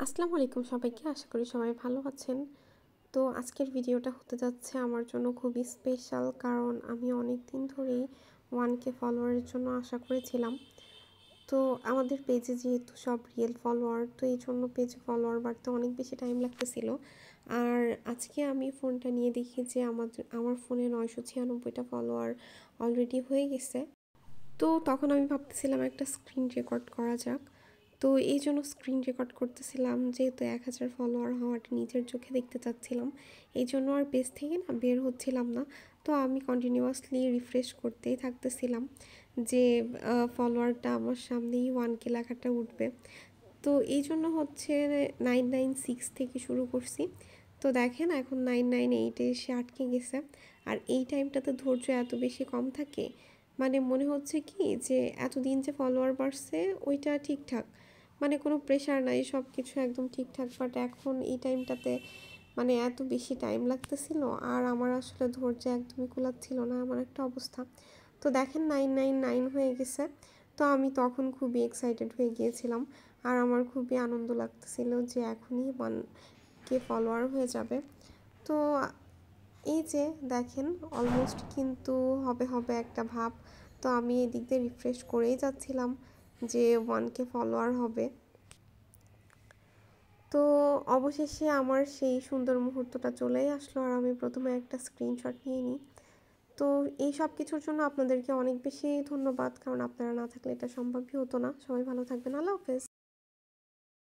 আসসালামু আলাইকুম সবাইকে। আশা করি সবাই ভালো আছেন। তো আজকের ভিডিওটা হতে যাচ্ছে আমার জন্য খুবই স্পেশাল, কারণ আমি অনেক দিন ধরেই 1K ফলোয়ারের জন্য আশা করেছিলাম। তো আমাদের পেজে যেহেতু সব রিয়েল ফলোয়ার, তো এই জন্য পেজে ফলোয়ার বাড়তে অনেক বেশি টাইম লাগতেছিল। আর আজকে আমি ফোনটা নিয়ে দেখি যে আমার ফোনে 996টা ফলোয়ার অলরেডি হয়ে গেছে। তো তখন আমি ভাবতেছিলাম একটা স্ক্রিন রেকর্ড করা যাক। তো এই জন্য স্ক্রিন রেকর্ড করতেছিলাম, যেহেতু 1000 ফলোয়ার হওয়াটা নিজের চোখে দেখতে চাচ্ছিলাম। এই জন্য আর পেজ থেকে না বের হচ্ছিলাম না। তো আমি কন্টিনিউয়াসলি রিফ্রেশ করতেই থাকতেছিলাম যে ফলোয়ারটা আমার সামনেই 1K লেখাটা উঠবে। তো এই জন্য হচ্ছে 996 থেকে শুরু করছি। তো দেখেন এখন 998-এ এসে আটকে গেছে। আর এই টাইমটাতে ধৈর্য এত বেশি কম থাকে, মানে মনে হচ্ছে কি যে এতদিন যে ফলোয়ার বাড়ছে ওইটা ঠিকঠাক, মানে কোনো প্রেশার নাই, সব কিছু একদম ঠিকঠাক। বাট এখন এই টাইমটাতে মানে এত বেশি টাইম লাগতেছিল, আর আমার আসলে ধৈর্য একদমই কুলাচ্ছিল না, আমার একটা অবস্থা। তো দেখেন 999 হয়ে গেছে। তো আমি তখন খুবই এক্সাইটেড হয়ে গিয়েছিলাম, আর আমার খুবই আনন্দ লাগতেছিল যে এখনই 1K ফলোয়ার হয়ে যাবে। তো এই যে দেখেন অলমোস্ট কিন্তু হবে হবে একটা ভাব। তো আমি এদিক দিয়ে রিফ্রেশ করেই যাচ্ছিলাম যে 1K ফলোয়ার হবে। তো অবশেষে আমার সেই সুন্দর মুহূর্তটা চলেই আসলো, আর আমি প্রথমে একটা স্ক্রিনশট নিয়ে নিই। তো এই সব কিছুর জন্য আপনাদেরকে অনেক বেশি ধন্যবাদ, কারণ আপনারা না থাকলে এটা সম্ভবই হতো না। সবাই ভালো থাকবেন, আল্লাহ হাফেজ।